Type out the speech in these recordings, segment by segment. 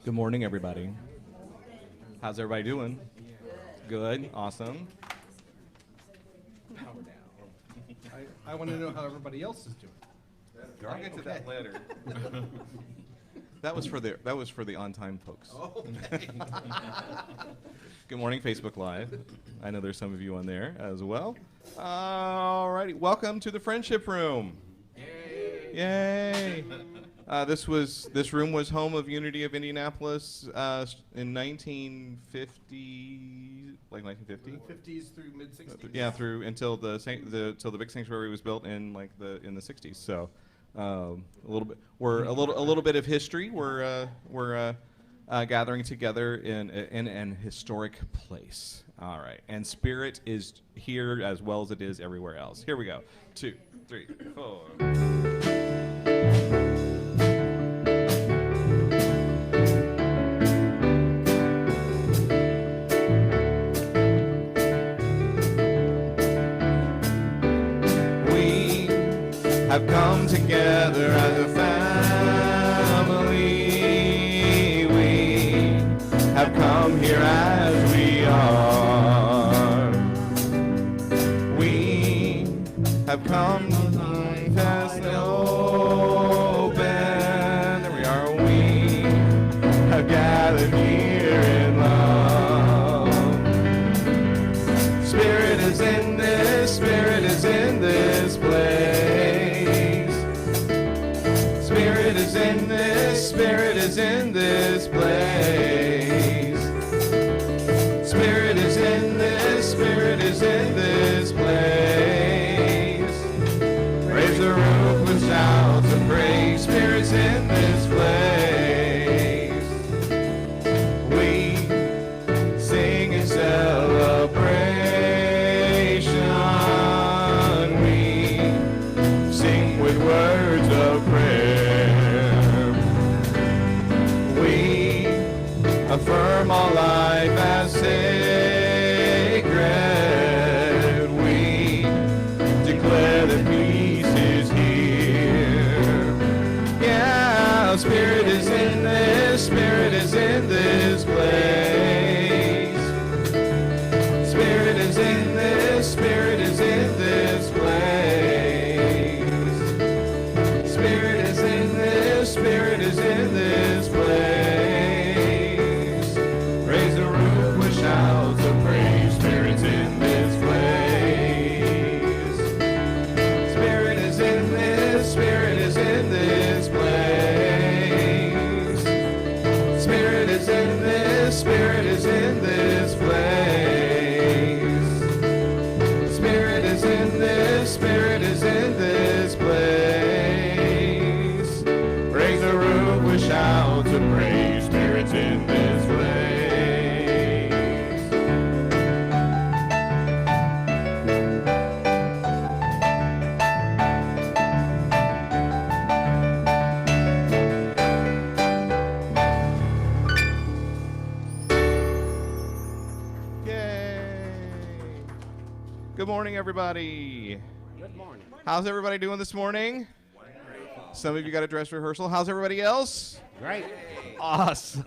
Good morning, everybody. How's everybody doing? Good, awesome. Power down. I want to know how everybody else is doing. I'll get to that later. That was for the on-time folks. Oh, okay. Good morning, Facebook Live. I know there's some of you on there as well. All righty, welcome to the Friendship Room. Yay! This room was home of Unity of Indianapolis in 1950, like 1950. 50s through mid 60s. Yeah, through until the big sanctuary was built in the 60s. So a little bit of history. We're gathering together in an historic place. All right, and Spirit is here as well as it is everywhere else. Here we go. 2, 3, 4. Have come together as a family. We have come here as we are. We have come fast and open. There we are. We have gathered here in love. Spirit is in this. Spirit is in this place. Spirit is in this, Spirit is in this place. Spirit is in this, Spirit is in this place. Raise the roof with shouts of praise. Spirit's in this place. We sing in celebration. We sing with words of prayer. Affirm all life as sacred. We declare that peace is here. Yeah, Spirit is in this, Spirit is in this place. Spirit is in this, Spirit is in this place. Spirit is in this, Spirit is in this place. Shouts of praise, Spirit's in this place. Spirit is in this, Spirit is in this place. Spirit is in this, Spirit is in this place. Spirit is in this, Spirit is in this place. Raise the roof with shouts of praise, Spirit's in this place. Good morning, everybody. Good morning. How's everybody doing this morning? Some of you got a dress rehearsal. How's everybody else? Great. Awesome.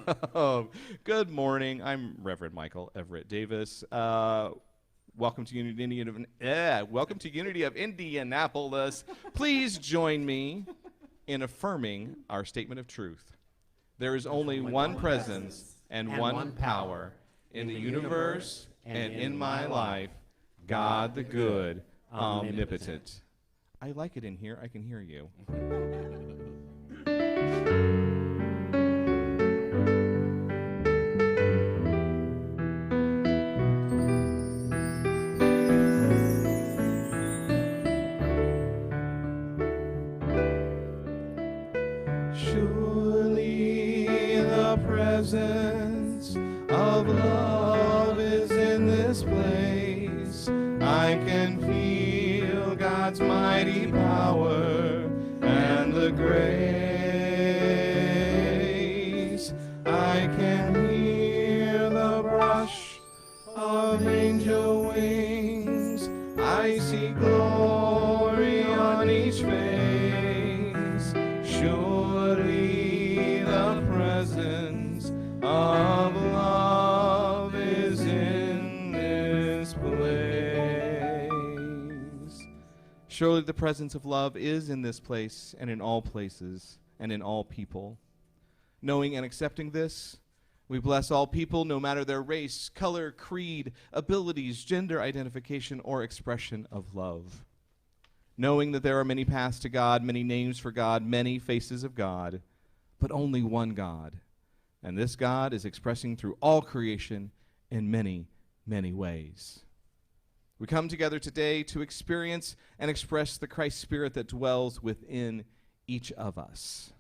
Good morning. I'm Reverend Michael Everett Davis. Welcome to Unity of Indianapolis. Please join me in affirming our statement of truth. There is only one presence and one power in the universe and in my life. God the good, omnipotent. I like it in here. I can hear you. Surely the presence of love is in this place. I can feel God's mighty power and the grace. I can hear the brush of angel wings. I see glory on each face. Surely the presence of love is in this place. Surely the presence of love is in this place and in all places and in all people. Knowing and accepting this, we bless all people, no matter their race, color, creed, abilities, gender identification, or expression of love. Knowing that there are many paths to God, many names for God, many faces of God, but only one God. And this God is expressing through all creation in many, many ways. We come together today to experience and express the Christ Spirit that dwells within each of us.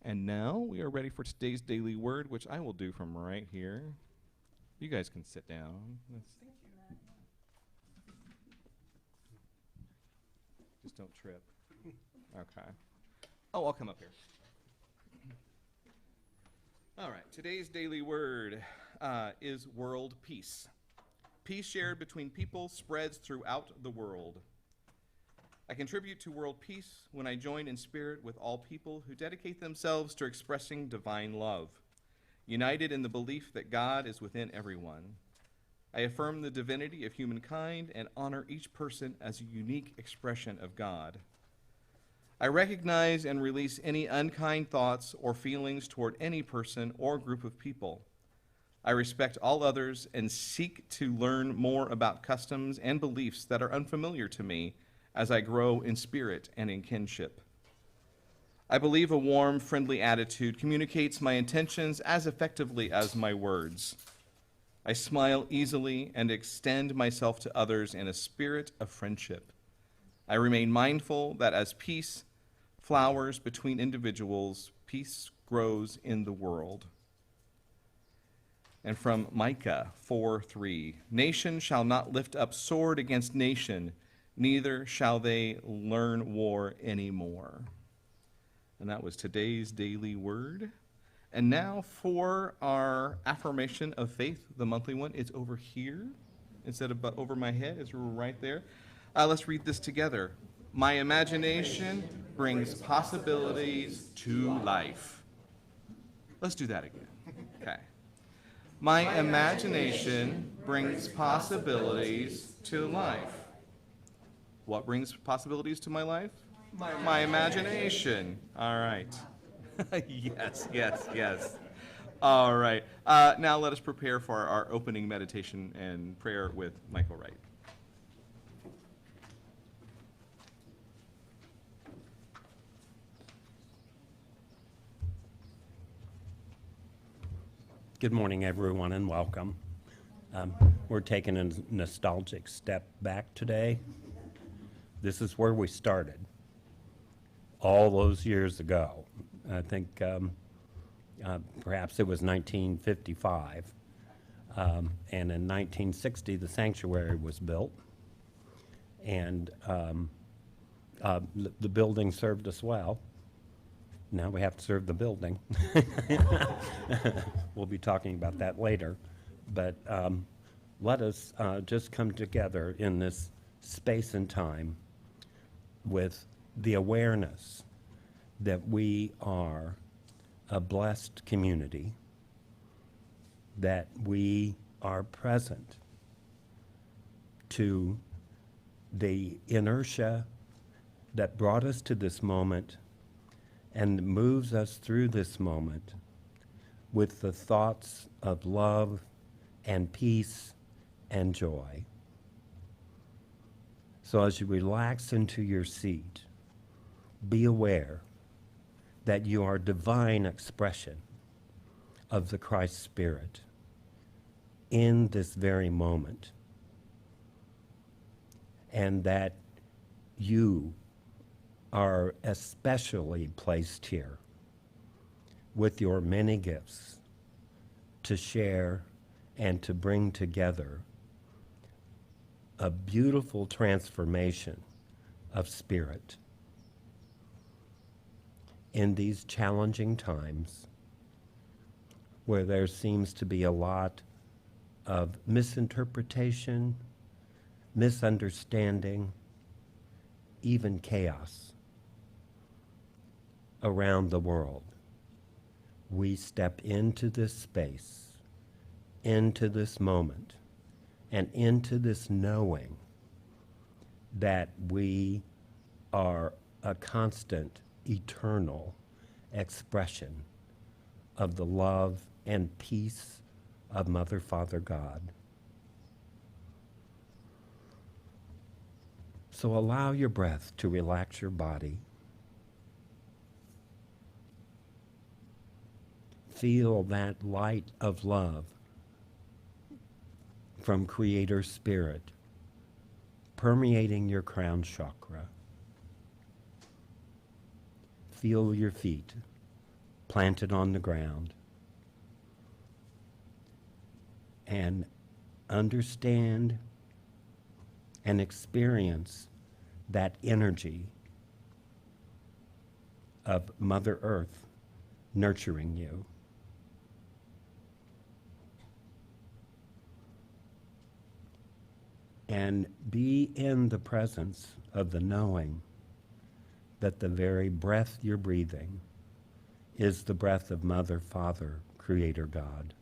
And now we are ready for today's daily word, which I will do from right here. You guys can sit down. Just don't trip. Okay. Oh, I'll come up here. All right. Today's daily word is world peace. Peace shared between people spreads throughout the world. I contribute to world peace when I join in spirit with all people who dedicate themselves to expressing divine love, united in the belief that God is within everyone. I affirm the divinity of humankind and honor each person as a unique expression of God. I recognize and release any unkind thoughts or feelings toward any person or group of people. I respect all others and seek to learn more about customs and beliefs that are unfamiliar to me as I grow in spirit and in kinship. I believe a warm, friendly attitude communicates my intentions as effectively as my words. I smile easily and extend myself to others in a spirit of friendship. I remain mindful that as peace flowers between individuals, peace grows in the world. And from Micah 4:3, nation shall not lift up sword against nation, neither shall they learn war anymore. And that was today's daily word. And now for our affirmation of faith, the monthly one. It's over here instead of over my head. It's right there. Let's read this together. My imagination brings possibilities to life. Let's do that again. Okay. My imagination brings possibilities to life. What brings possibilities to my life? My imagination. All right. Yes. All right. Now let us prepare for our opening meditation and prayer with Michael Wright. Good morning, everyone, and welcome. We're taking a nostalgic step back today. This is where we started all those years ago. I think perhaps it was 1955. And in 1960, the sanctuary was built. And the building served us well. Now we have to serve the building. We'll be talking about that later. But let us just come together in this space and time with the awareness that we are a blessed community, that we are present to the inertia that brought us to this moment and moves us through this moment with the thoughts of love and peace and joy. So as you relax into your seat, be aware that you are divine expression of the Christ Spirit in this very moment, and that you are especially placed here with your many gifts to share and to bring together a beautiful transformation of spirit in these challenging times where there seems to be a lot of misinterpretation, misunderstanding, even chaos around the world. we step into this space, into this moment, and into this knowing that we are a constant, eternal expression of the love and peace of Mother, Father, God. So allow your breath to relax your body. Feel that light of love from Creator Spirit permeating your crown chakra. Feel your feet planted on the ground and understand and experience that energy of Mother Earth nurturing you. And be in the presence of the knowing that the very breath you're breathing is the breath of Mother, Father, Creator God.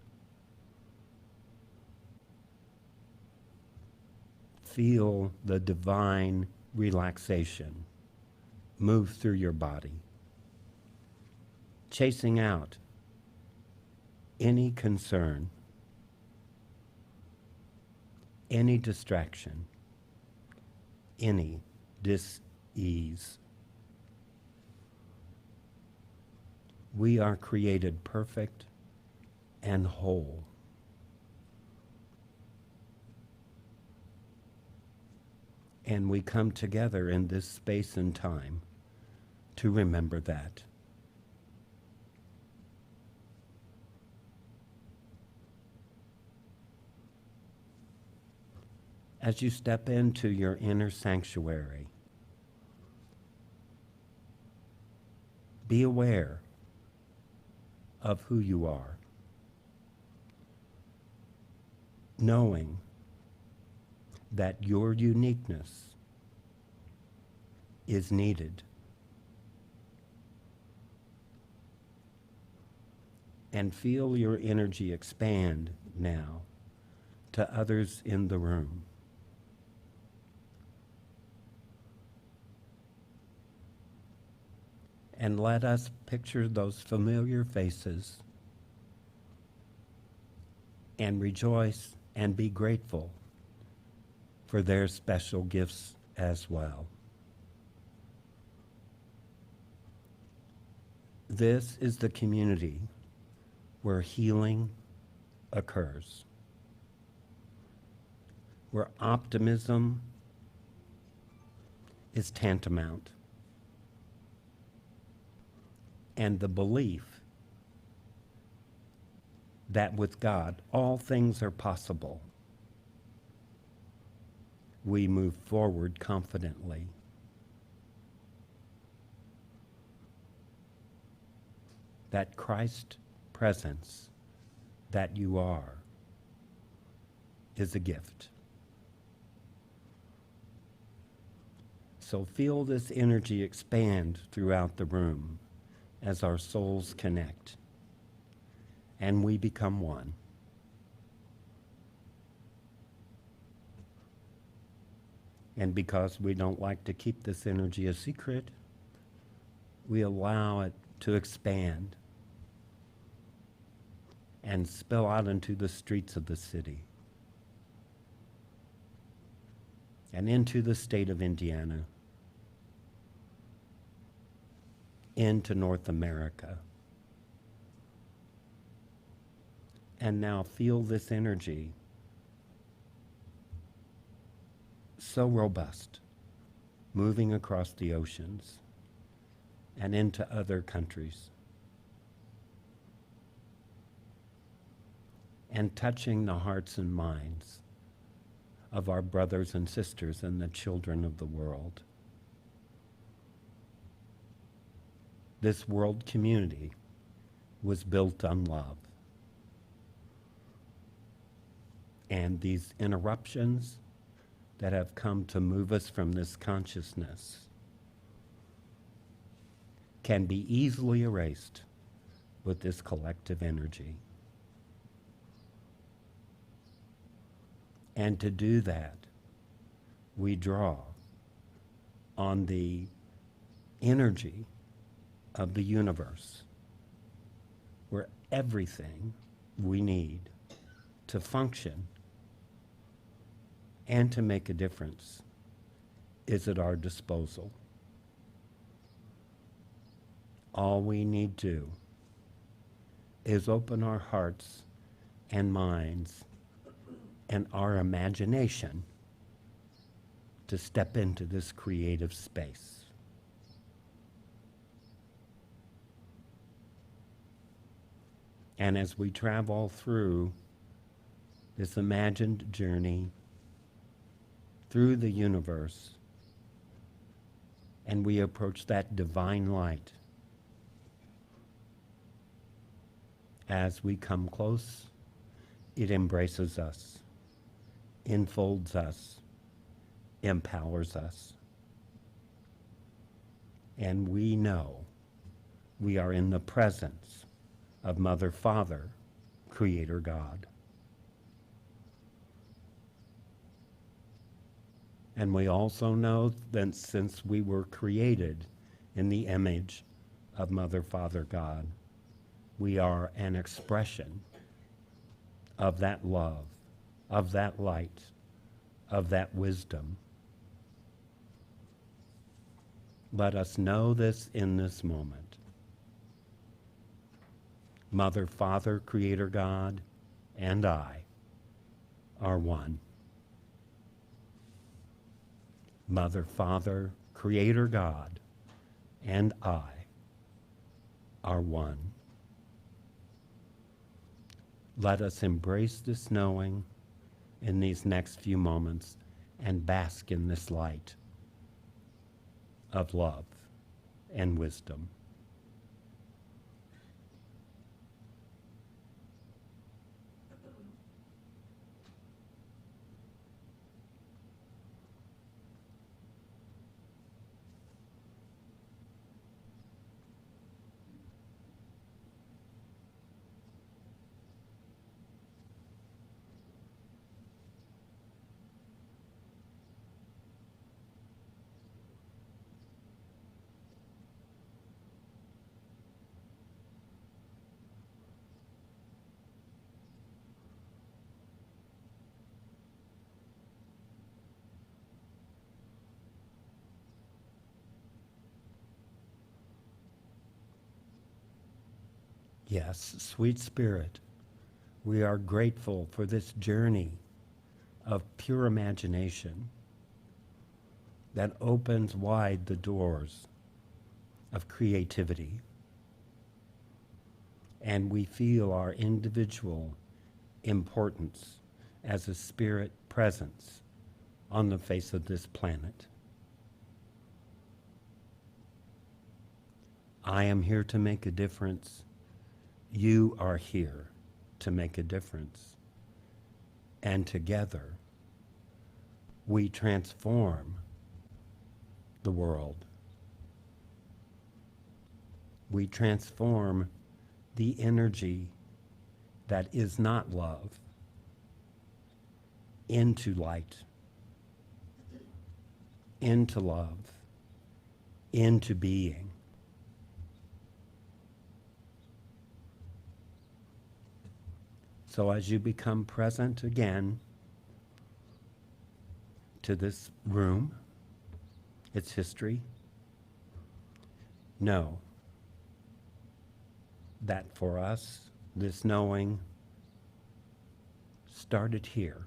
Feel the divine relaxation move through your body, chasing out any concern, any distraction, any dis-ease. We are created perfect and whole. And we come together in this space and time to remember that. As you step into your inner sanctuary, be aware of who you are, knowing that your uniqueness is needed. And feel your energy expand now to others in the room. And let us picture those familiar faces and rejoice and be grateful for their special gifts as well. This is the community where healing occurs, where optimism is tantamount, and the belief that with God all things are possible. We move forward confidently. That Christ presence that you are is a gift. So feel this energy expand throughout the room as our souls connect and we become one. And because we don't like to keep this energy a secret, we allow it to expand and spill out into the streets of the city and into the state of Indiana, into North America. And now feel this energy so robust, moving across the oceans and into other countries, and touching the hearts and minds of our brothers and sisters and the children of the world. This world community was built on love. And these interruptions that have come to move us from this consciousness can be easily erased with this collective energy. And to do that, we draw on the energy of the universe, where everything we need to function and to make a difference is at our disposal. All we need to do is open our hearts and minds and our imagination to step into this creative space. And as we travel through this imagined journey through the universe, and we approach that divine light, as we come close, it embraces us, enfolds us, empowers us. And we know we are in the presence of Mother, Father, Creator God. And we also know that since we were created in the image of Mother, Father, God, we are an expression of that love, of that light, of that wisdom. Let us know this in this moment. Mother, Father, Creator God, and I are one. Mother, Father, Creator God, and I are one. Let us embrace this knowing in these next few moments and bask in this light of love and wisdom. Yes, sweet Spirit, we are grateful for this journey of pure imagination that opens wide the doors of creativity. And we feel our individual importance as a spirit presence on the face of this planet. I am here to make a difference. You are here to make a difference. And together, we transform the world. We transform the energy that is not love into light, into love, into being. So as you become present again to this room, its history, know that for us, this knowing started here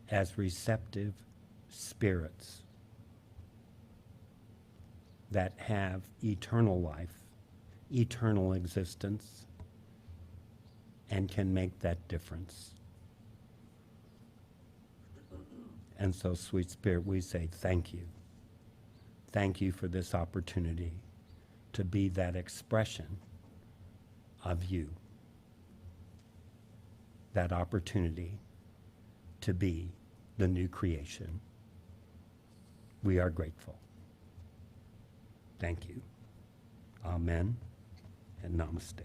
as receptive spirits that have eternal life, eternal existence, and can make that difference. And so, sweet Spirit, we say thank you. Thank you for this opportunity to be that expression of you, that opportunity to be the new creation. We are grateful. Thank you. Amen and namaste.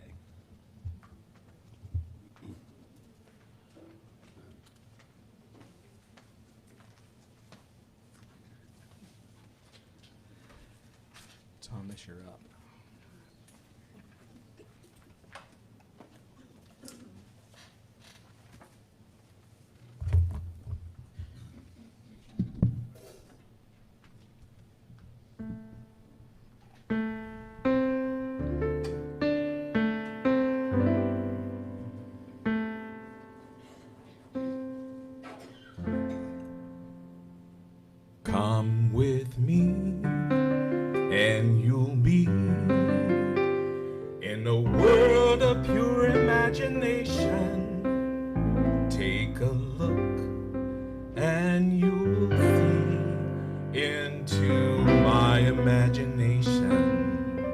promise you're up. Come with me, and you'll be in a world of pure imagination. Take a look, and you'll see into my imagination.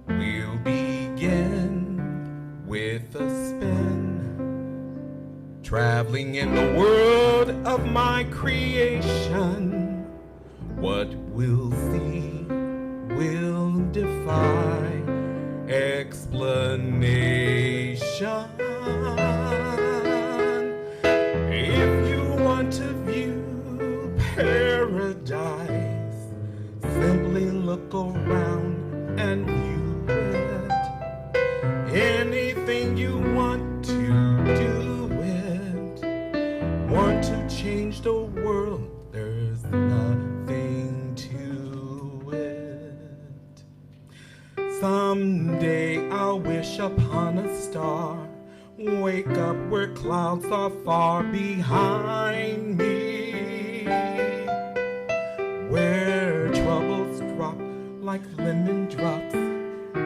We'll begin with a spin, traveling in the world of my creation. What we'll see will defy explanation. If you want to view paradise, simply look around and view it. Anything you want to do it, want to change the world, there's nothing to it. Someday I'll wish upon a star, wake up where clouds are far behind me, where troubles drop like lemon drops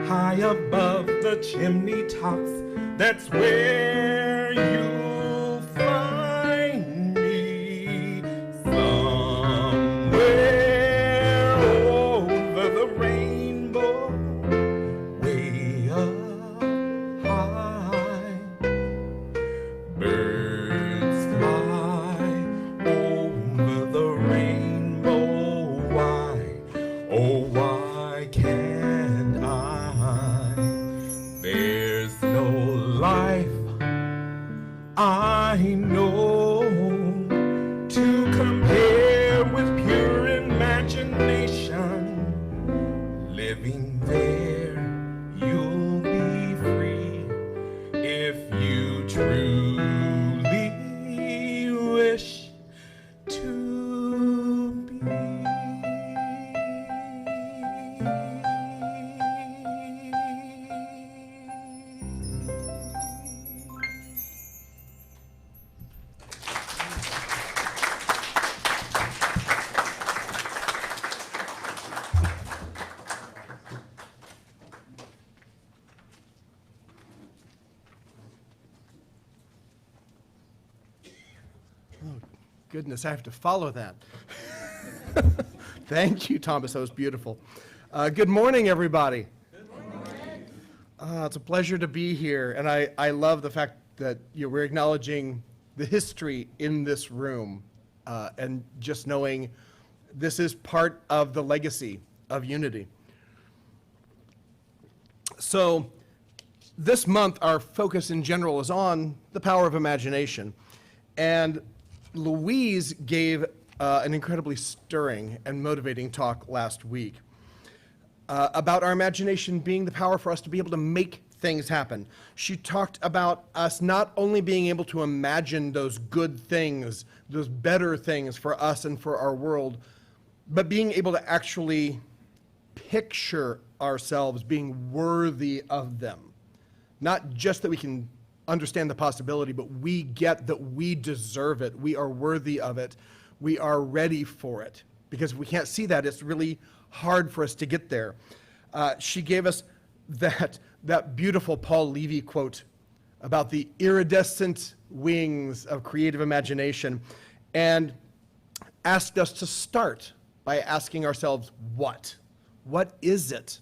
high above the chimney tops. That's where you'll find me, somewhere over the rainbow, way up high. Birds fly over the rainbow. Why, oh why can't I? There's no life I know to compare with pure imagination. Living there, you'll be free if you truly wish to be. Goodness, I have to follow that. Thank you, Thomas. That was beautiful. Good morning, everybody. Good morning. It's a pleasure to be here, and I love the fact that we're acknowledging the history in this room, and just knowing this is part of the legacy of Unity. So this month, our focus in general is on the power of imagination. And Louise gave an incredibly stirring and motivating talk last week about our imagination being the power for us to be able to make things happen. She talked about us not only being able to imagine those good things, those better things for us and for our world, but being able to actually picture ourselves being worthy of them. Not just that we can understand the possibility, but we get that we deserve it. We are worthy of it. We are ready for it. Because if we can't see that, it's really hard for us to get there. She gave us that beautiful Paul Levy quote about the iridescent wings of creative imagination, and asked us to start by asking ourselves, what? What is it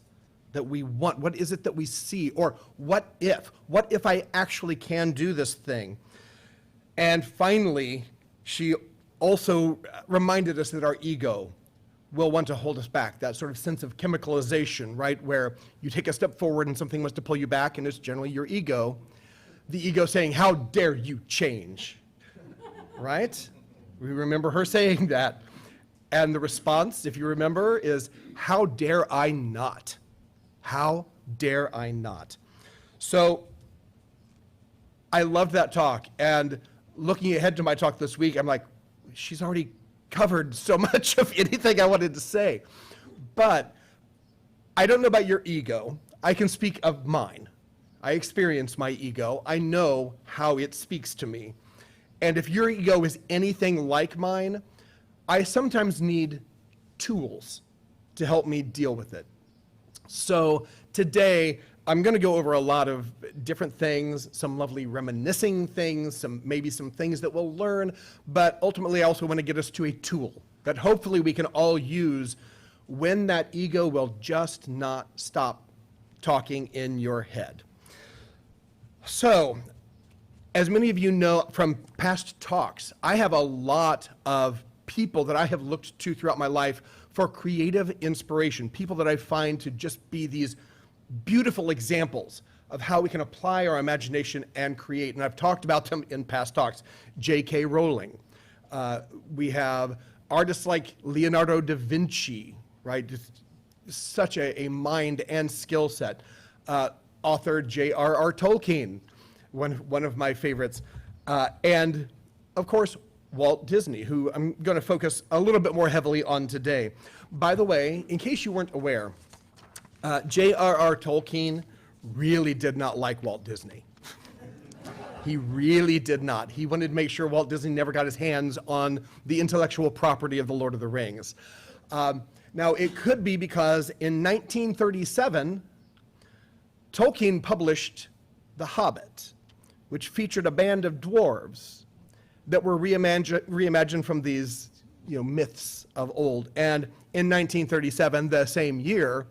that we want? What is it that we see? Or what if I actually can do this thing? And finally, she also reminded us that our ego will want to hold us back, that sort of sense of chemicalization, right? Where you take a step forward and something wants to pull you back, and it's generally your ego. The ego saying, how dare you change, right? We remember her saying that. And the response, if you remember, is, how dare I not? How dare I not? So I loved that talk. And looking ahead to my talk this week, I'm like, she's already covered so much of anything I wanted to say. But I don't know about your ego. I can speak of mine. I experience my ego. I know how it speaks to me. And if your ego is anything like mine, I sometimes need tools to help me deal with it. So today, I'm going to go over a lot of different things, some lovely reminiscing things, maybe some things that we'll learn, but ultimately I also want to get us to a tool that hopefully we can all use when that ego will just not stop talking in your head. So, as many of you know from past talks, I have a lot of people that I have looked to throughout my life for creative inspiration, people that I find to just be these beautiful examples of how we can apply our imagination and create. And I've talked about them in past talks. J.K. Rowling. We have artists like Leonardo da Vinci, right? Just such a mind and skill set. Author J.R.R. Tolkien, one of my favorites. And of course, Walt Disney, who I'm going to focus a little bit more heavily on today. By the way, in case you weren't aware, J.R.R. Tolkien really did not like Walt Disney. He really did not. He wanted to make sure Walt Disney never got his hands on the intellectual property of The Lord of the Rings. Now, it could be because in 1937, Tolkien published The Hobbit, which featured a band of dwarves that were reimagined from these myths of old. And in 1937, the same year,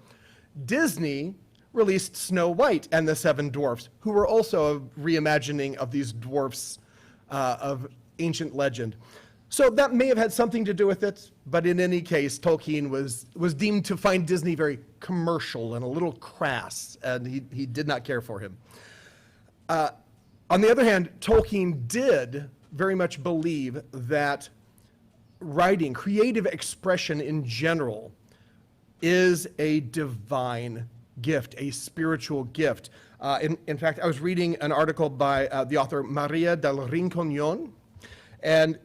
Disney released Snow White and the Seven Dwarfs, who were also a reimagining of these dwarfs of ancient legend. So that may have had something to do with it, but in any case, Tolkien was deemed to find Disney very commercial and a little crass, and he did not care for him. On the other hand, Tolkien did very much believe that writing, creative expression in general, is a divine gift, a spiritual gift. In fact, I was reading an article by the author Maria del Rincon, and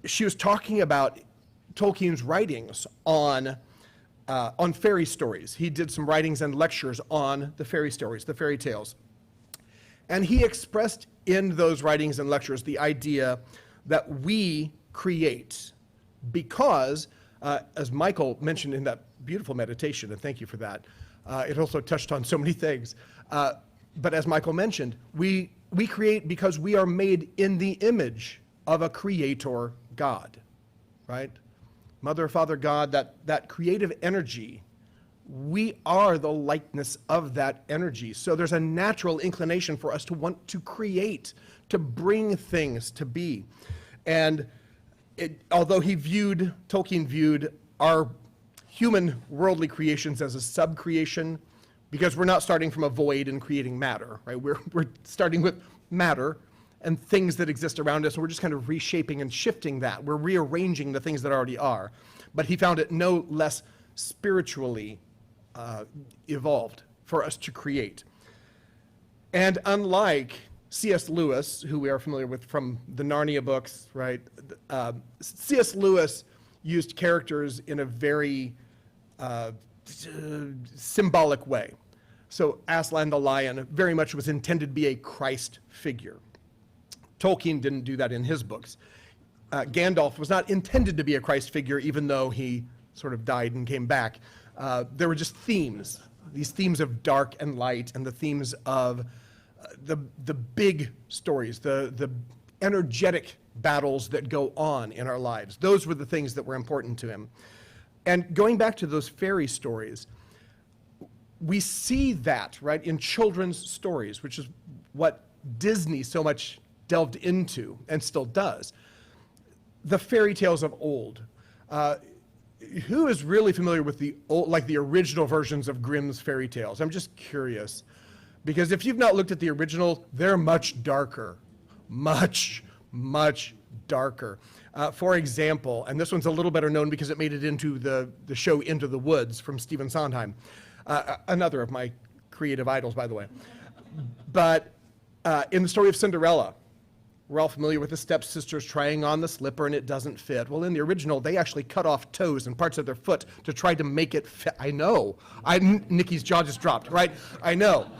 she was talking about Tolkien's writings on fairy stories. He did some writings and lectures on the fairy stories, the fairy tales. And he expressed in those writings and lectures the idea that we create because, as Michael mentioned in that beautiful meditation, and thank you for that, it also touched on so many things. But as Michael mentioned, we create because we are made in the image of a creator God, right? Mother, Father, God, that creative energy, we are the likeness of that energy. So there's a natural inclination for us to want to create, to bring things to be. And although Tolkien viewed our human worldly creations as a sub-creation, because we're not starting from a void and creating matter, right? We're starting with matter and things that exist around us, and we're just kind of reshaping and shifting that. We're rearranging the things that already are. But he found it no less spiritually evolved for us to create. And unlike C.S. Lewis, who we are familiar with from the Narnia books, right? C.S. Lewis used characters in a very symbolic way. So Aslan the lion very much was intended to be a Christ figure. Tolkien didn't do that in his books. Gandalf was not intended to be a Christ figure, even though he sort of died and came back. There were just themes, these themes of dark and light, and the themes of the big stories, the energetic battles that go on in our lives. Those were the things that were important to him. And going back to those fairy stories, we see that, right, in children's stories, which is what Disney so much delved into and still does. The fairy tales of old. Who is really familiar with the old, like the original versions of Grimm's fairy tales? I'm just curious. Because if you've not looked at the original, they're much darker. Much, much darker. For example, and this one's a little better known because it made it into the show Into the Woods from Stephen Sondheim, another of my creative idols, by the way. But in the story of Cinderella, we're all familiar with the stepsisters trying on the slipper and it doesn't fit. Well, in the original, they actually cut off toes and parts of their foot to try to make it fit. I know. Nikki's jaw just dropped, right? I know.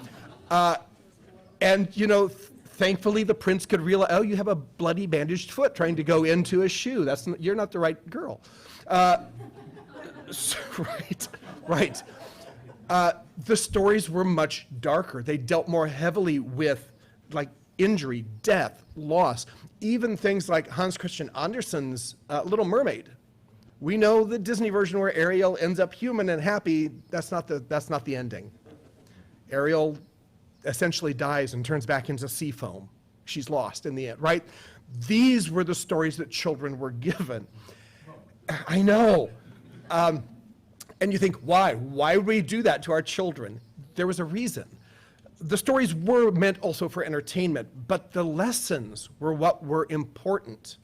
And, you know, thankfully the prince could realize, oh, you have a bloody bandaged foot trying to go into a shoe. You're not the right girl. Right. The stories were much darker. They dealt more heavily with, like, injury, death, loss, even things like Hans Christian Andersen's Little Mermaid. We know the Disney version where Ariel ends up human and happy. That's not the ending. Ariel essentially dies and turns back into sea foam. She's lost in the end, right? These were the stories that children were given. I know. And you think, why? Why would we do that to our children? There was a reason. The stories were meant also for entertainment, but the lessons were what were important.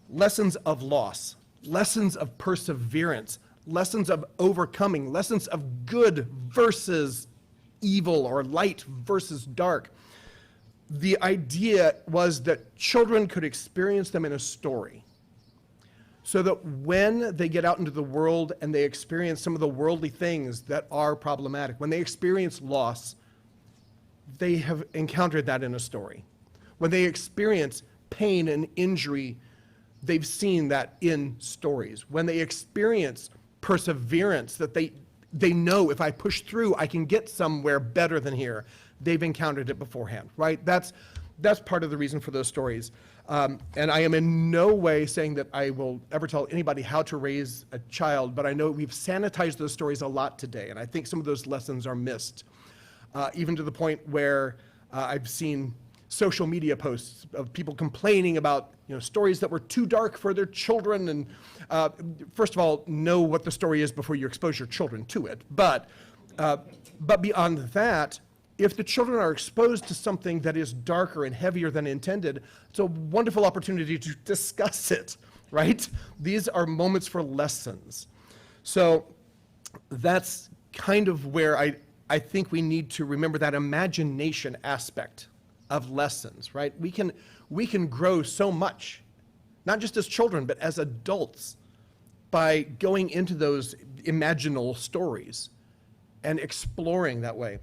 Lessons of loss, lessons of perseverance, lessons of overcoming, lessons of good versus evil or light versus dark. The idea was that children could experience them in a story, so that when they get out into the world and they experience some of the worldly things that are problematic, when they experience loss, they have encountered that in a story. When they experience pain and injury, they've seen that in stories. When they experience perseverance, that they know if I push through, I can get somewhere better than here, they've encountered it beforehand, right? That's part of the reason for those stories. And I am in no way saying that I will ever tell anybody how to raise a child, but I know we've sanitized those stories a lot today, and I think some of those lessons are missed. Even to the point where I've seen social media posts of people complaining about, you know, stories that were too dark for their children. And first of all, know what the story is before you expose your children to it. But beyond that, if the children are exposed to something that is darker and heavier than intended, it's a wonderful opportunity to discuss it, right? These are moments for lessons. So that's kind of where I think we need to remember that imagination aspect of lessons, right? We can grow so much, not just as children, but as adults, by going into those imaginal stories and exploring that way.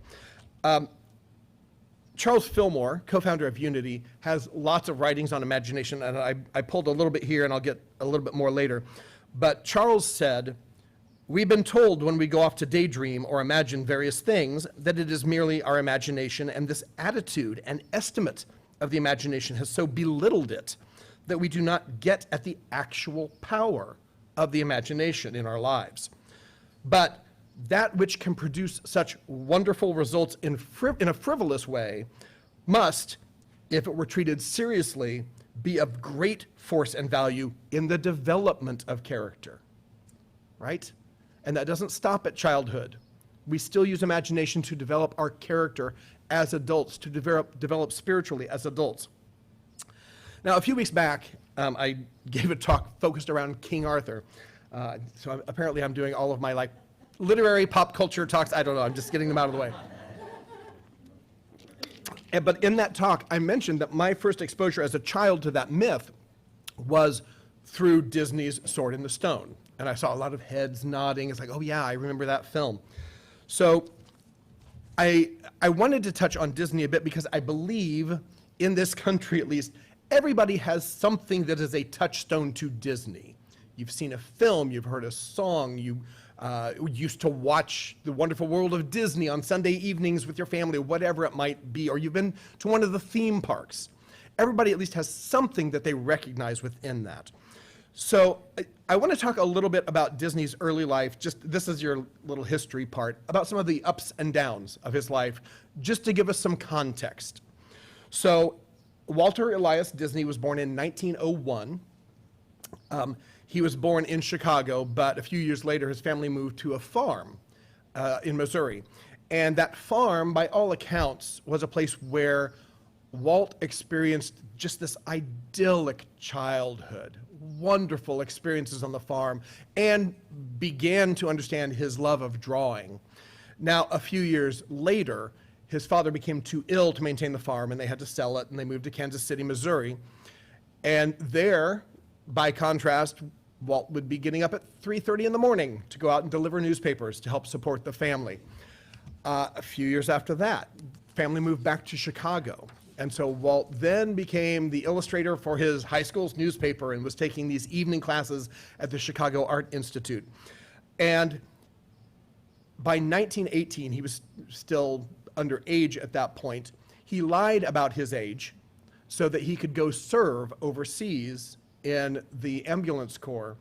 Charles Fillmore, co-founder of Unity, has lots of writings on imagination, and I pulled a little bit here, and I'll get a little bit more later. But Charles said, "We've been told when we go off to daydream or imagine various things that it is merely our imagination, and this attitude and estimate of the imagination has so belittled it that we do not get at the actual power of the imagination in our lives. But that which can produce such wonderful results in a frivolous way must, if it were treated seriously, be of great force and value in the development of character." Right? And that doesn't stop at childhood. We still use imagination to develop our character as adults, to develop spiritually as adults. Now, a few weeks back, I gave a talk focused around King Arthur. So apparently I'm doing all of my literary pop culture talks. I don't know, I'm just getting them out of the way. But in that talk, I mentioned that my first exposure as a child to that myth was through Disney's Sword in the Stone. And I saw a lot of heads nodding. It's like, oh yeah, I remember that film. So I wanted to touch on Disney a bit because I believe, in this country at least, everybody has something that is a touchstone to Disney. You've seen a film, you've heard a song, you used to watch The Wonderful World of Disney on Sunday evenings with your family, whatever it might be, or you've been to one of the theme parks. Everybody at least has something that they recognize within that. So I want to talk a little bit about Disney's early life. This is your little history part, about some of the ups and downs of his life, just to give us some context. So Walter Elias Disney was born in 1901. He was born in Chicago, but a few years later, his family moved to a farm in Missouri. And that farm, by all accounts, was a place where Walt experienced just this idyllic childhood, wonderful experiences on the farm, and began to understand his love of drawing. Now, a few years later, his father became too ill to maintain the farm, and they had to sell it, and they moved to Kansas City, Missouri. And there, by contrast, Walt would be getting up at 3:30 in the morning to go out and deliver newspapers to help support the family. A few years after that, family moved back to Chicago. And so Walt then became the illustrator for his high school's newspaper and was taking these evening classes at the Chicago Art Institute. And by 1918, he was still underage at that point. He lied about his age so that he could go serve overseas in the ambulance corps.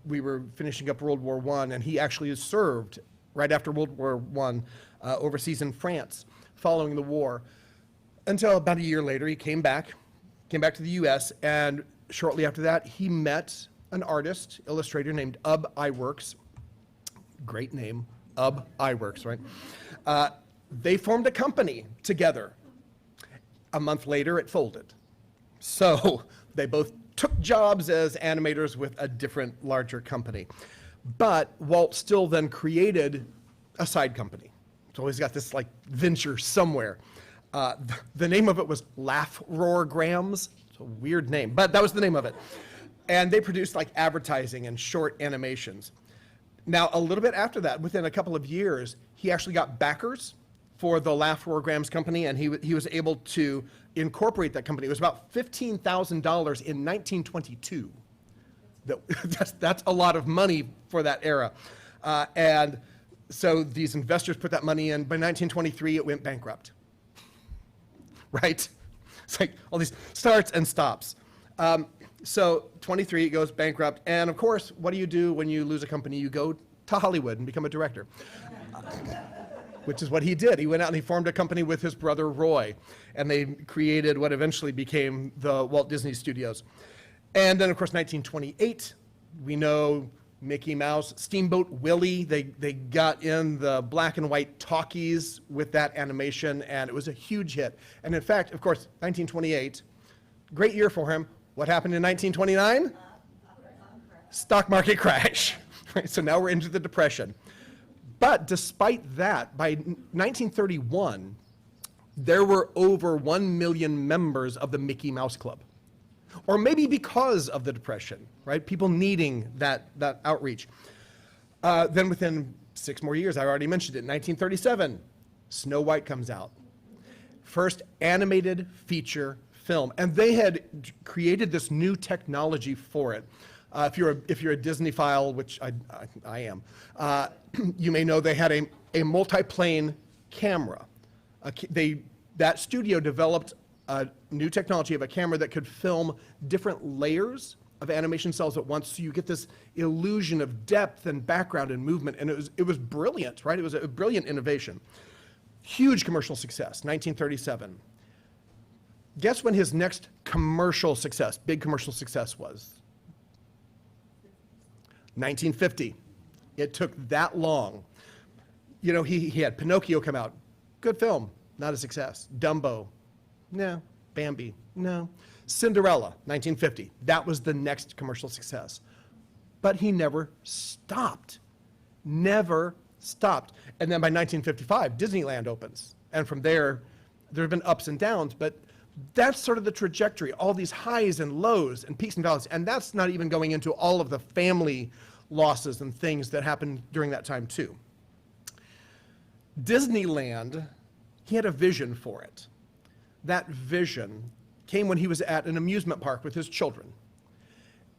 We were finishing up World War I, and he actually served right after World War I overseas in France following the war. Until about a year later, he came back to the US, and shortly after that, he met an artist, illustrator named Ub Iwerks. Great name, Ub Iwerks, right? They formed a company together. A month later, it folded. So they both took jobs as animators with a different, larger company. But Walt still then created a side company. So he's got this like venture somewhere. The name of it was Laugh Roar Grams. It's a weird name, but that was the name of it. And they produced like advertising and short animations. Now, a little bit after that, within a couple of years, he actually got backers for the Laugh Roar Grams company, and he was able to incorporate that company. It was about $15,000 in 1922. That's a lot of money for that era. And so these investors put that money in. By 1923, it went bankrupt. Right? It's like all these starts and stops. So 23, it goes bankrupt. And of course, what do you do when you lose a company? You go to Hollywood and become a director, which is what he did. He went out and he formed a company with his brother Roy, and they created what eventually became the Walt Disney Studios. And then, of course, 1928, we know Mickey Mouse, Steamboat Willie, they got in the black and white talkies with that animation, and it was a huge hit. And in fact, of course, 1928, great year for him. What happened in 1929? Stock market crash. Right, so now we're into the Depression. But despite that, by 1931, there were over 1 million members of the Mickey Mouse Club. Or maybe because of the Depression, right? People needing that outreach. Then within 6 more years, I already mentioned it, in 1937, Snow White comes out. First animated feature film. And they had created this new technology for it. If you're a Disney-phile, which I am, you may know they had a multi-plane camera. That studio developed a new technology of a camera that could film different layers of animation cells at once, so you get this illusion of depth and background and movement, and it was brilliant, right? It was a brilliant innovation. Huge commercial success, 1937. Guess when his next commercial success, big commercial success was? 1950. It took that long. You know, he had Pinocchio come out. Good film, not a success. Dumbo, no. Bambi, no. Cinderella, 1950. That was the next commercial success. But he never stopped. Never stopped. And then by 1955, Disneyland opens. And from there have been ups and downs, but that's sort of the trajectory, all these highs and lows and peaks and valleys. And that's not even going into all of the family losses and things that happened during that time too. Disneyland, he had a vision for it. That vision came when he was at an amusement park with his children.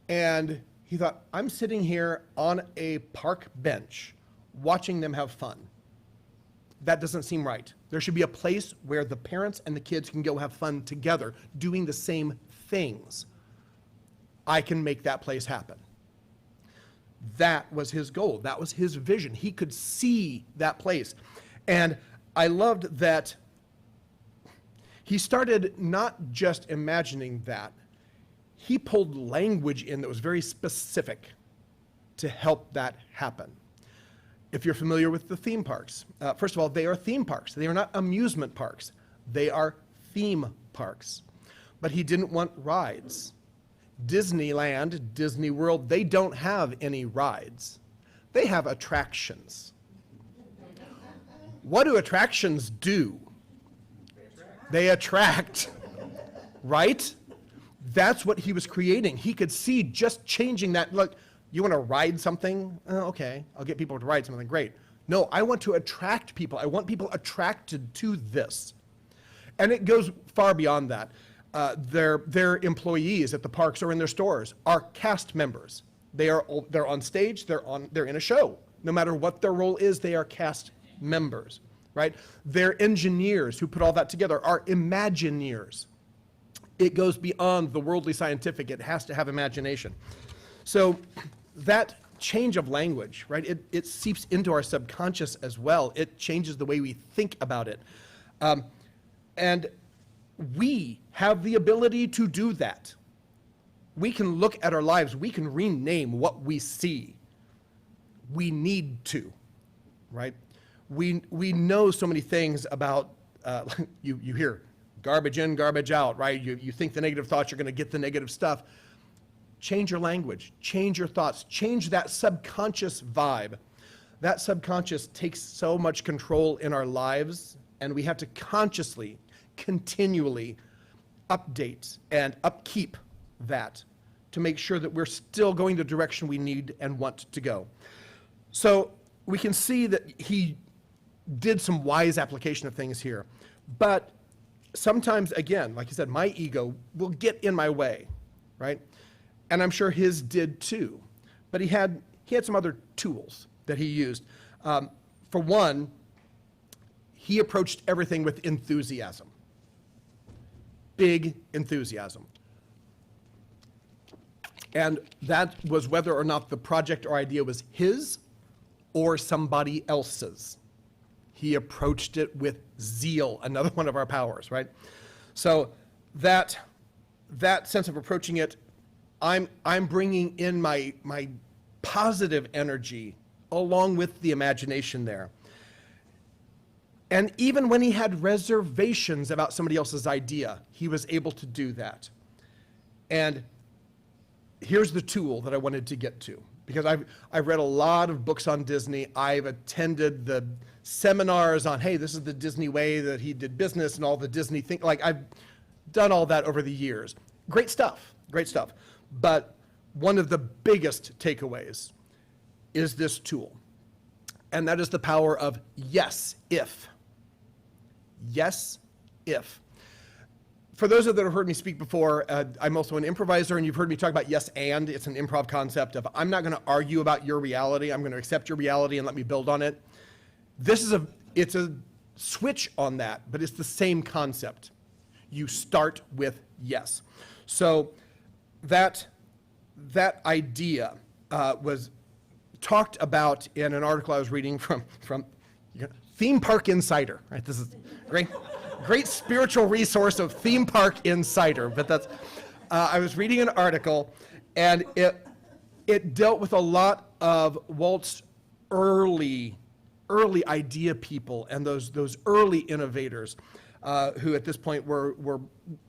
And he thought, I'm sitting here on a park bench watching them have fun. That doesn't seem right. There should be a place where the parents and the kids can go have fun together, doing the same things. I can make that place happen. That was his goal. That was his vision. He could see that place. And I loved that he started not just imagining that, he pulled language in that was very specific to help that happen. If you're familiar with the theme parks, first of all, they are theme parks. They are not amusement parks. They are theme parks, but he didn't want rides. Disneyland, Disney World, they don't have any rides. They have attractions. What do attractions do? They attract, right? That's what he was creating. He could see just changing that. Look, you want to ride something? Okay, I'll get people to ride something. Great. No, I want to attract people. I want people attracted to this. And it goes far beyond that. Their employees at the parks or in their stores are cast members. They're on stage. They're in a show. No matter what their role is, they are cast members, right? Their engineers who put all that together are Imagineers. It goes beyond the worldly scientific. It has to have imagination. So that change of language, right? It seeps into our subconscious as well. It changes the way we think about it. And we have the ability to do that. We can look at our lives. We can rename what we see. We need to, right? We know so many things about, you hear garbage in, garbage out, right? You think the negative thoughts, you're going to get the negative stuff. Change your language, change your thoughts, change that subconscious vibe. That subconscious takes so much control in our lives, and we have to consciously, continually update and upkeep that to make sure that we're still going the direction we need and want to go. So we can see that he did some wise application of things here. But sometimes, again, like you said, my ego will get in my way, right? And I'm sure his did too. But he had some other tools that he used. For one, he approached everything with enthusiasm. Big enthusiasm. And that was whether or not the project or idea was his or somebody else's. He approached it with zeal, another one of our powers, right? So that sense of approaching it, I'm bringing in my positive energy along with the imagination there. And even when he had reservations about somebody else's idea, he was able to do that. And here's the tool that I wanted to get to, because I've read a lot of books on Disney. I've attended the seminars on, hey, this is the Disney way that he did business and all the Disney thing. Like, I've done all that over the years. Great stuff, great stuff. But one of the biggest takeaways is this tool. And that is the power of yes, if. Yes, if. For those of you that have heard me speak before, I'm also an improviser, and you've heard me talk about yes and. It's an improv concept of I'm not going to argue about your reality. I'm going to accept your reality and let me build on it. It's a switch on that, but it's the same concept. You start with yes. So that idea was talked about in an article I was reading from Theme Park Insider. Right, this is great spiritual resource of Theme Park Insider. But that's I was reading an article, and it dealt with a lot of Walt's early idea people and those early innovators who at this point were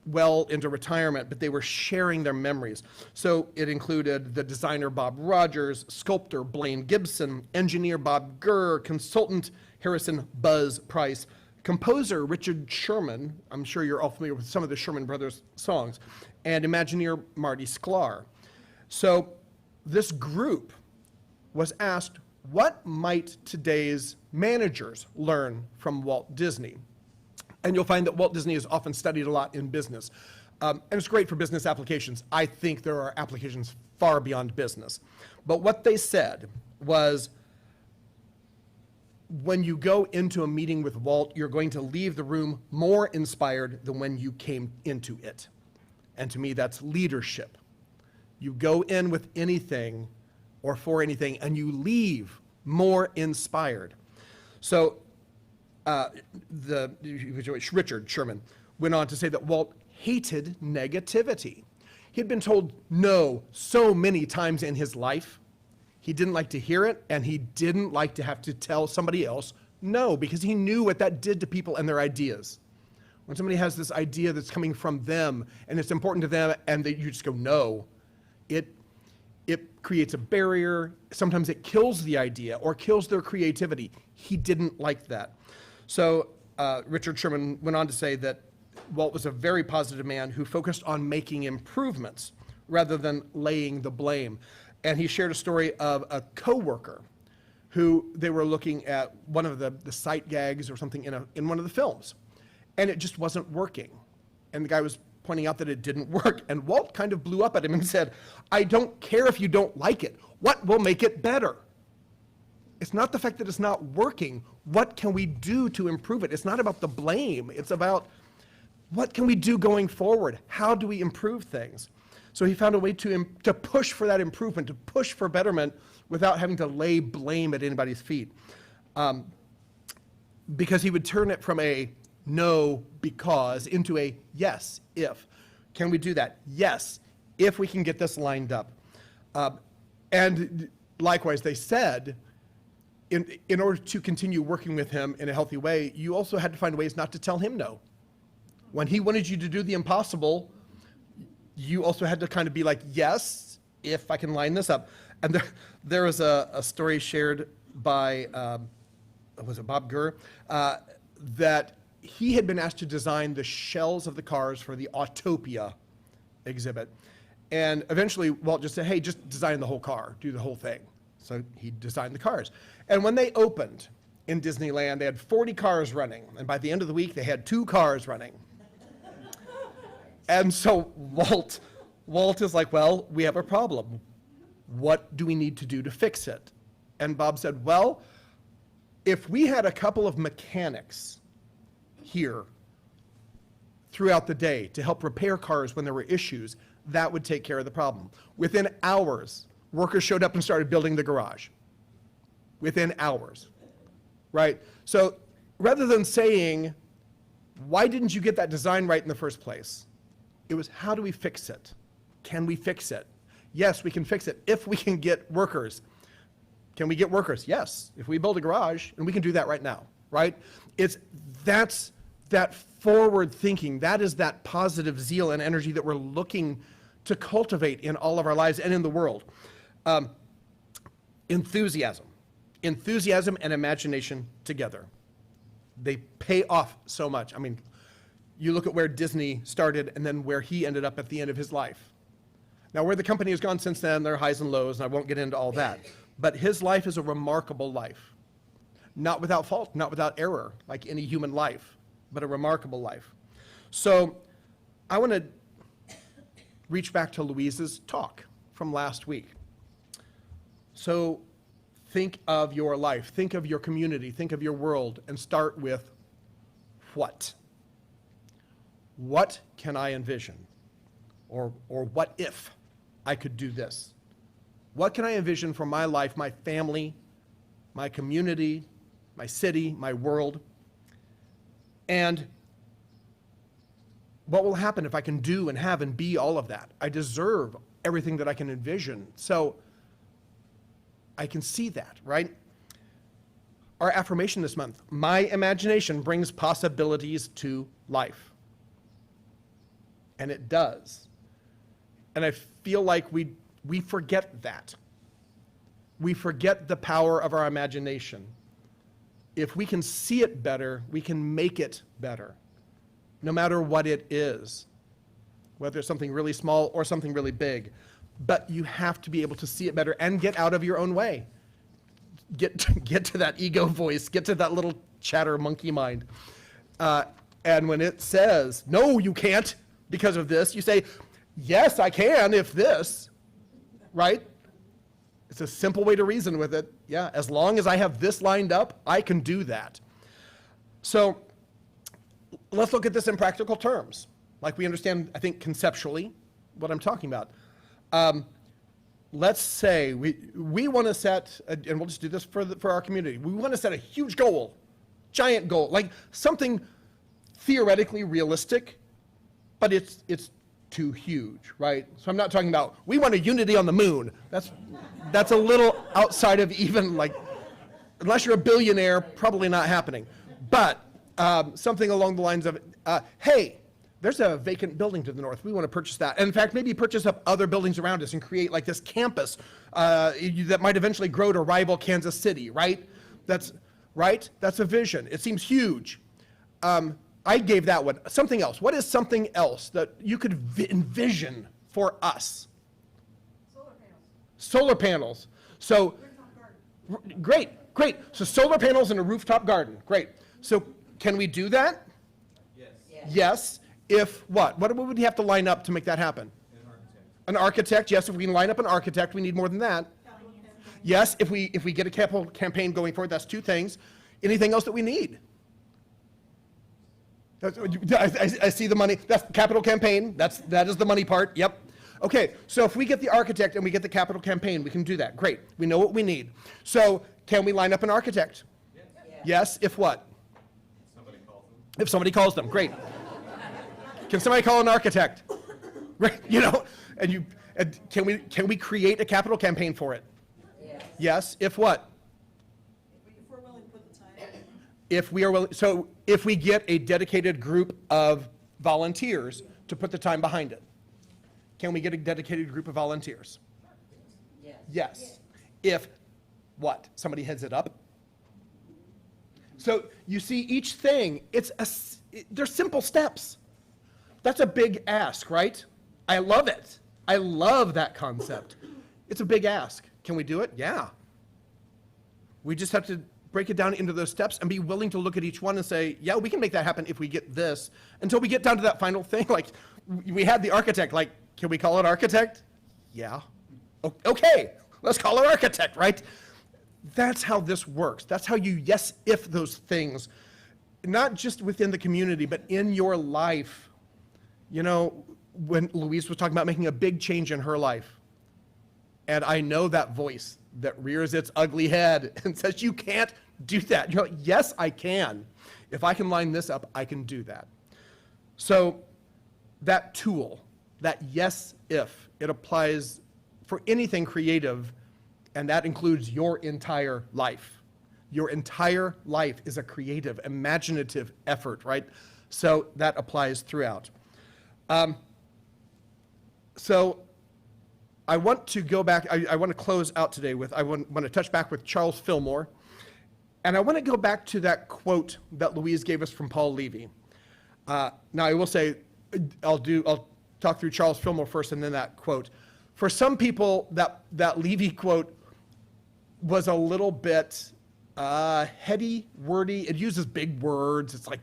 well into retirement, but they were sharing their memories. So it included the designer Bob Rogers, sculptor Blaine Gibson, engineer Bob Gurr, consultant Harrison Buzz Price, composer Richard Sherman, I'm sure you're all familiar with some of the Sherman Brothers songs, and Imagineer Marty Sklar. So this group was asked, what might today's managers learn from Walt Disney? And you'll find that Walt Disney is often studied a lot in business. And it's great for business applications. I think there are applications far beyond business. But what they said was, when you go into a meeting with Walt, you're going to leave the room more inspired than when you came into it. And to me, that's leadership. You go in with anything or for anything, and you leave more inspired. So Richard Sherman went on to say that Walt hated negativity. He had been told no so many times in his life. He didn't like to hear it, and he didn't like to have to tell somebody else no, because he knew what that did to people and their ideas. When somebody has this idea that's coming from them and it's important to them and that you just go, no, it creates a barrier. Sometimes it kills the idea or kills their creativity. He didn't like that. So Richard Sherman went on to say that Walt was a very positive man who focused on making improvements rather than laying the blame. And he shared a story of a coworker who they were looking at one of the sight gags or something in one of the films, and it just wasn't working. And the guy was pointing out that it didn't work, and Walt kind of blew up at him and said, I don't care if you don't like it. What will make it better? It's not the fact that it's not working. What can we do to improve it? It's not about the blame. It's about what can we do going forward? How do we improve things? So he found a way to push for that improvement, to push for betterment without having to lay blame at anybody's feet. Because he would turn it from a no because into a yes if. Can we do that? Yes, if we can get this lined up. And likewise, they said, in order to continue working with him in a healthy way, you also had to find ways not to tell him no. When he wanted you to do the impossible, you also had to kind of be like, yes, if I can line this up. And there was a story shared by, was it Bob Gurr, that he had been asked to design the shells of the cars for the Autopia exhibit. And eventually Walt just said, hey, just design the whole car, do the whole thing. So he designed the cars. And when they opened in Disneyland, they had 40 cars running. And by the end of the week, they had 2 cars running. And so Walt is like, well, we have a problem. What do we need to do to fix it? And Bob said, well, if we had a couple of mechanics here throughout the day to help repair cars when there were issues, that would take care of the problem. Within hours, workers showed up and started building the garage. Within hours, right? So rather than saying, why didn't you get that design right in the first place? It was, how do we fix it? Can we fix it? Yes, we can fix it if we can get workers. Can we get workers? Yes, if we build a garage, and we can do that right now, right? That's that forward thinking. That is that positive zeal and energy that we're looking to cultivate in all of our lives and in the world. Enthusiasm and imagination together. They pay off so much. I mean, you look at where Disney started and then where he ended up at the end of his life. Now, where the company has gone since then, there are highs and lows, and I won't get into all that. But his life is a remarkable life. Not without fault, not without error, like any human life, but a remarkable life. So I want to reach back to Louise's talk from last week. So think of your life, think of your community, think of your world, and start with what? What can I envision? Or what if I could do this? What can I envision for my life, my family, my community, my city, my world? And what will happen if I can do and have and be all of that? I deserve everything that I can envision. So I can see that, right? Our affirmation this month, my imagination brings possibilities to life. And it does. And I feel like we forget that. We forget the power of our imagination. If we can see it better, we can make it better, no matter what it is, whether it's something really small or something really big. But you have to be able to see it better and get out of your own way. Get to that ego voice, get to that little chatter monkey mind. And when it says, no, you can't because of this, you say, yes, I can if this, right? It's a simple way to reason with it. Yeah, as long as I have this lined up, I can do that. So let's look at this in practical terms. Like we understand, I think, conceptually what I'm talking about. Let's say we want to set, and we'll just do this for our community. We want to set a huge goal, giant goal, like something theoretically realistic, but it's too huge, right? So I'm not talking about, we want a unity on the moon. That's a little outside of even like, unless you're a billionaire, probably not happening. But something along the lines of, hey, there's a vacant building to the north. We want to purchase that. And in fact, maybe purchase up other buildings around us and create like this campus that might eventually grow to rival Kansas City, right? That's a vision. It seems huge. I gave that one. Something else. What is something else that you could envision for us? Solar panels. So, great. So solar panels in a rooftop garden. Great. So can we do that? Yes. If what? What would we have to line up to make that happen? An architect. Yes, if we can line up an architect, we need more than that. Yes, if we get a capital campaign going for it, that's two things. Anything else that we need? I see the money. That's the capital campaign. That is the money part. Yep. Okay, so if we get the architect and we get the capital campaign, we can do that. Great. We know what we need. So can we line up an architect? Yes, if what? If somebody calls them. Great. Can somebody call an architect? Right, and can we create a capital campaign for it? Yes, if what? If we're willing to put the time in. If we are willing, so if we get a dedicated group of volunteers to put the time behind it, can we get a dedicated group of volunteers? Yes. If what? Somebody heads it up? So you see each thing, they're simple steps. That's a big ask, right? I love it. I love that concept. It's a big ask. Can we do it? Yeah. We just have to break it down into those steps and be willing to look at each one and say, yeah, we can make that happen if we get this, until we get down to that final thing. Like, we had the architect, like, can we call it architect? Yeah. Okay, let's call it architect, right? That's how this works. That's how you yes if those things, not just within the community, but in your life. When Louise was talking about making a big change in her life, and I know that voice that rears its ugly head and says, you can't do that. You're like, yes, I can. If I can line this up, I can do that. So that tool, that yes, if, it applies for anything creative, and that includes your entire life. Your entire life is a creative, imaginative effort, right? So that applies throughout. So I want to go back, I want to close out today with, I want to touch back with Charles Fillmore, and I want to go back to that quote that Louise gave us from Paul Levy. Now I will say, I'll talk through Charles Fillmore first and then that quote. For some people, that Levy quote was a little bit heady, wordy. It uses big words. It's like,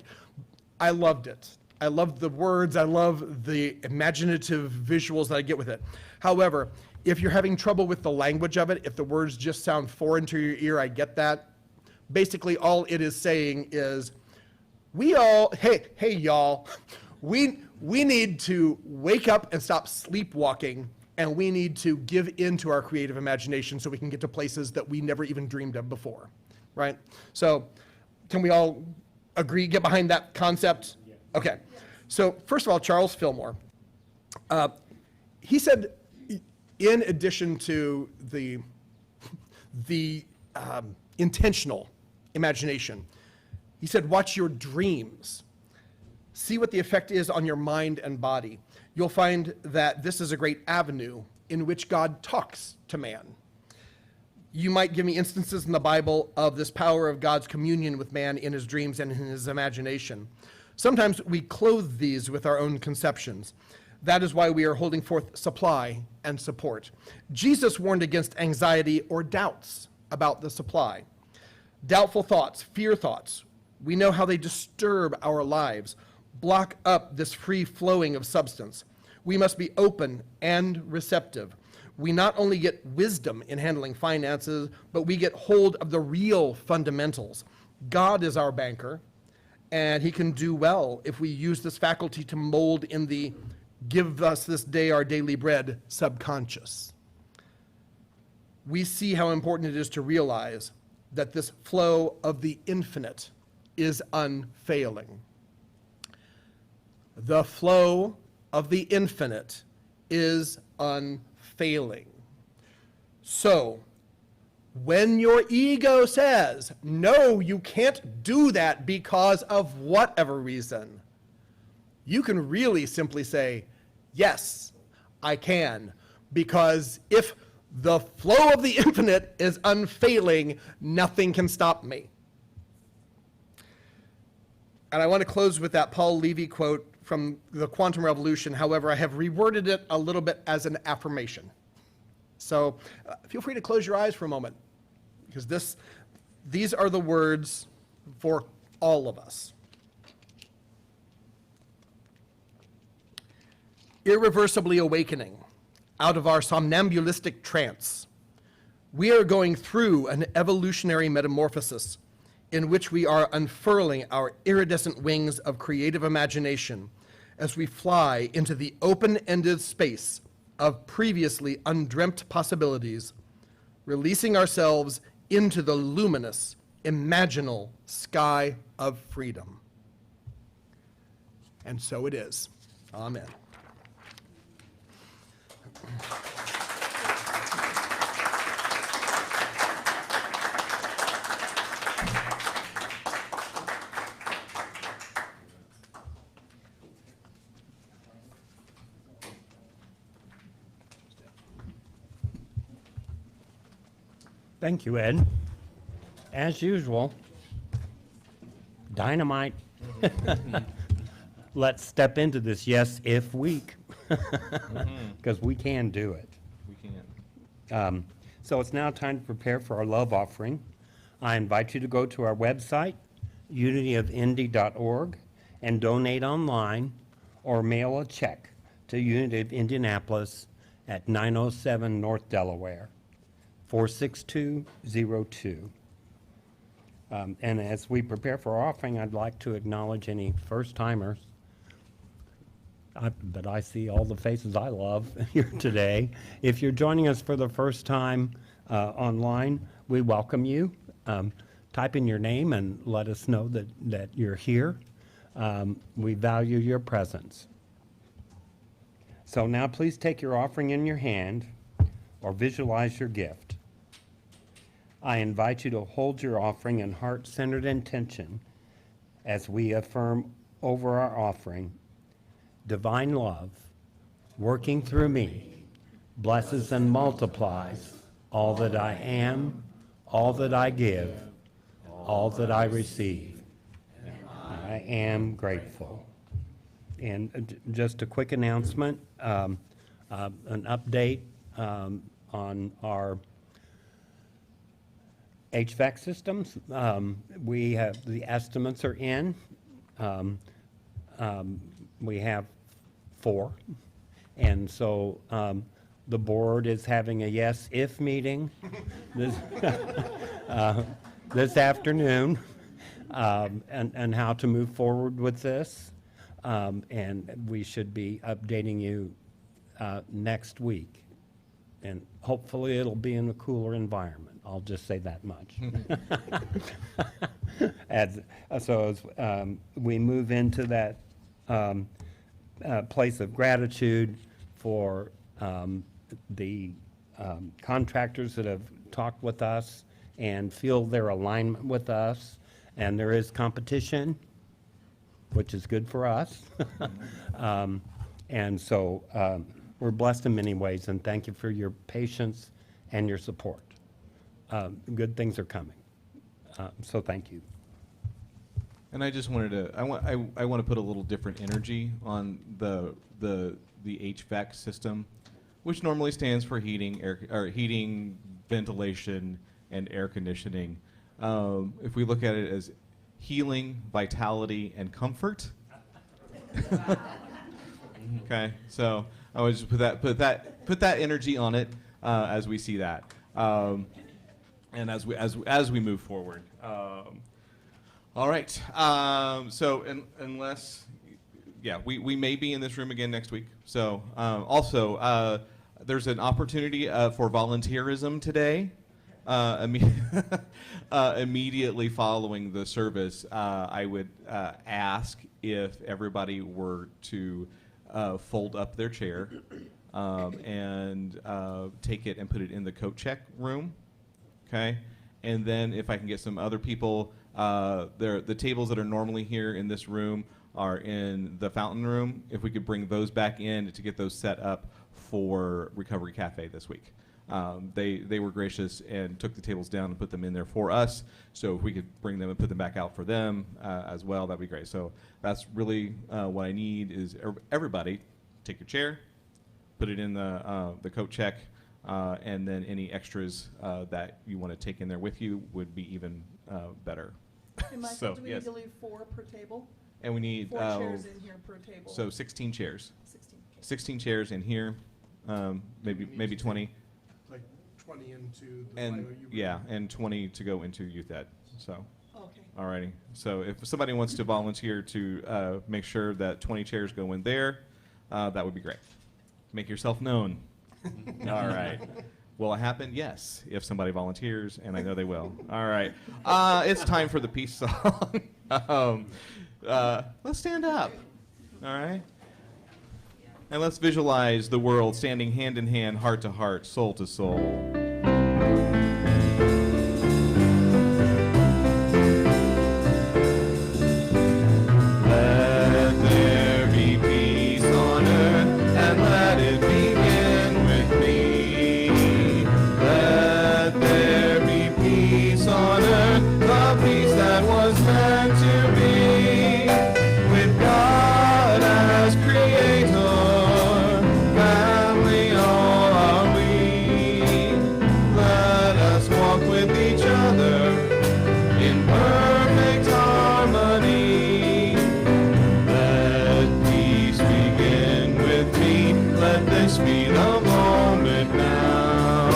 I loved it. I love the words. I love the imaginative visuals that I get with it. However, if you're having trouble with the language of it, if the words just sound foreign to your ear, I get that. Basically, all it is saying is, hey y'all, we need to wake up and stop sleepwalking, and we need to give in to our creative imagination so we can get to places that we never even dreamed of before, right? So can we all agree, get behind that concept? Yeah. Okay. So first of all, Charles Fillmore, he said, in addition to the intentional imagination, he said, watch your dreams. See what the effect is on your mind and body. You'll find that this is a great avenue in which God talks to man. You might give me instances in the Bible of this power of God's communion with man in his dreams and in his imagination. Sometimes we clothe these with our own conceptions. That is why we are holding forth supply and support. Jesus warned against anxiety or doubts about the supply. Doubtful thoughts, fear thoughts, we know how they disturb our lives, block up this free flowing of substance. We must be open and receptive. We not only get wisdom in handling finances, but we get hold of the real fundamentals. God is our banker, and he can do well if we use this faculty to mold in the give us this day our daily bread subconscious. We see how important it is to realize that this flow of the infinite is unfailing. The flow of the infinite is unfailing. So, When your ego says, no, you can't do that because of whatever reason, you can really simply say, yes, I can. Because if the flow of the infinite is unfailing, nothing can stop me. And I want to close with that Paul Levy quote from the Quantum Revolution. However, I have reworded it a little bit as an affirmation. So feel free to close your eyes for a moment, because these are the words for all of us. Irreversibly awakening out of our somnambulistic trance, we are going through an evolutionary metamorphosis in which we are unfurling our iridescent wings of creative imagination as we fly into the open-ended space of previously undreamt possibilities, releasing ourselves into the luminous, imaginal sky of freedom. And so it is. Amen. Thank you, Ed. As usual, dynamite. Let's step into this yes if week, because we can do it. We can. So it's now time to prepare for our love offering. I invite you to go to our website, unityofindy.org, and donate online or mail a check to Unity of Indianapolis at 907 North Delaware, 46202. And as we prepare for our offering, I'd like to acknowledge any first-timers. But I see all the faces I love here today. If you're joining us for the first time online, we welcome you. Type in your name and let us know that you're here. We value your presence. So now please take your offering in your hand or visualize your gift. I invite you to hold your offering in heart-centered intention as we affirm over our offering, divine love, working through me, blesses and multiplies all that I am, all that I give, all that I receive. I am grateful. And just a quick announcement, an update on our HVAC systems. We have, the estimates are in. We have 4. And so the board is having a yes if meeting this, this afternoon and how to move forward with this. And we should be updating you next week. And hopefully it'll be in a cooler environment. I'll just say that much. as we move into that place of gratitude for the contractors that have talked with us and feel their alignment with us, and there is competition, which is good for us. And so we're blessed in many ways, and thank you for your patience and your support. Good things are coming. So thank you. And I just wanted to, I want to put a little different energy on the HVAC system, which normally stands for heating, ventilation, and air conditioning. If we look at it as healing, vitality, and comfort. Okay, so I would just put that energy on it as we see that, and as we move forward. All right. So unless, yeah, we may be in this room again next week. So also, there's an opportunity for volunteerism today. Immediately following the service, I would ask if everybody were to fold up their chair and take it and put it in the coat check room. Okay, and then if I can get some other people, the tables that are normally here in this room are in the fountain room. If we could bring those back in to get those set up for Recovery Cafe this week. They were gracious and took the tables down and put them in there for us. So if we could bring them and put them back out for them as well, that'd be great. So that's really what I need is everybody take your chair, put it in the coat check, and then any extras that you want to take in there with you would be even better. And Michael, So, do we yes. need to leave 4 per table? And we need 4 chairs in here per table. so 16 chairs. 16. 16 chairs in here, maybe 20. Like 20 into the And YOU. yeah, and 20 to go into youth ed. So, Okay. alrighty. So if somebody wants to volunteer to make sure that 20 chairs go in there, that would be great. Make yourself known. All right. Will it happen? Yes, if somebody volunteers, and I know they will. All right. It's time for the peace song. Let's stand up. All right. And let's visualize the world standing hand in hand, heart to heart, soul to soul. Let there be peace on earth, and let it begin with me. Let there be peace on earth, the peace that was meant to be. With God as creator, family all are we. Let us walk with each other in perfect harmony. Let peace begin with me. Let this be the moment now.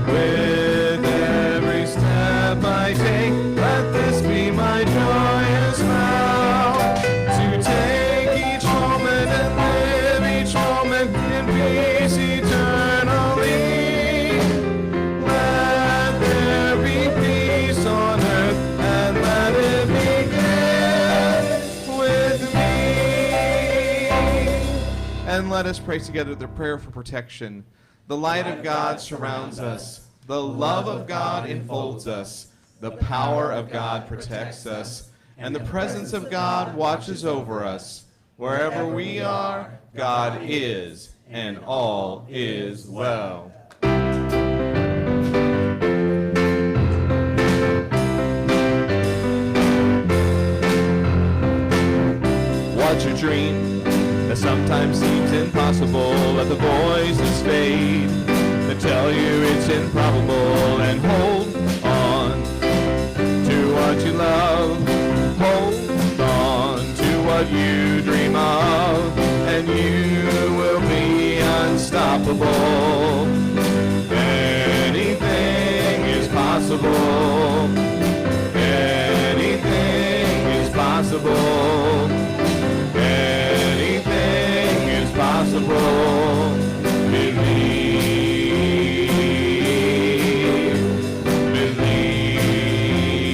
With every step I take, let this be my joyous vow. To take each moment and live each moment in peace eternally. Let there be peace on earth, and let it begin with me. And let us pray together the prayer for protection. The light of God surrounds us. The love of God enfolds us. The power of God protects us. And the presence of God watches over us. Wherever we are, God is, and all is well. What's your dream that sometimes seems impossible? Let the voices fade that tell you it's improbable, and hold on to what you love. Hold on to what you dream of, and you will be unstoppable. Anything is possible. Anything is possible. Anything is possible. Believe.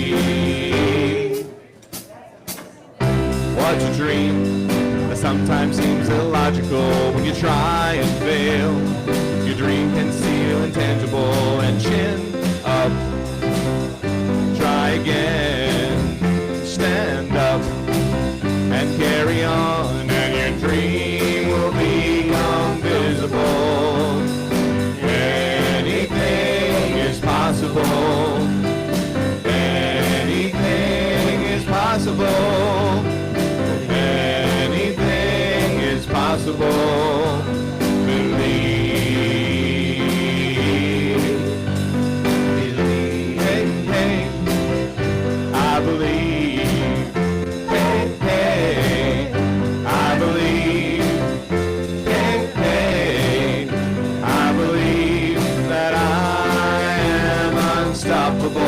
Believe. What's a dream that sometimes seems illogical when you try and fail? Your dream can feel intangible, and chin up. Try again. Stand up and carry on, and your dream will become visible. Anything is possible. Anything is possible. Anything is possible. Believe. Believe. Hey, hey. I believe. Hey, hey. I believe. Hey, hey. I believe that I am unstoppable.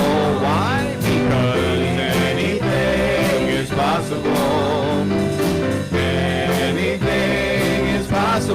Why? Because anything is possible. Anything is possible.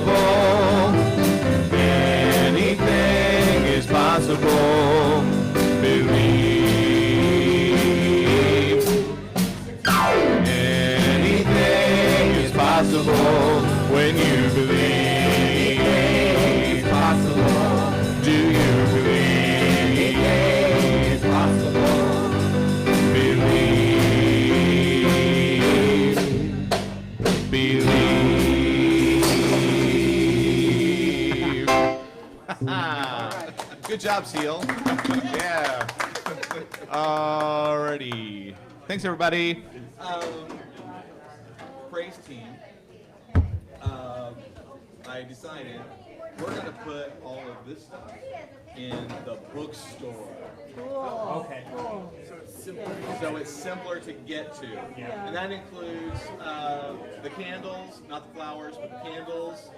believe. Good job, Seal. Yeah. Alrighty. Thanks, everybody. Praise team. I decided we're gonna put all of this stuff in the bookstore. Okay. So it's simpler to get to. And that includes the candles, not the flowers, but the candles,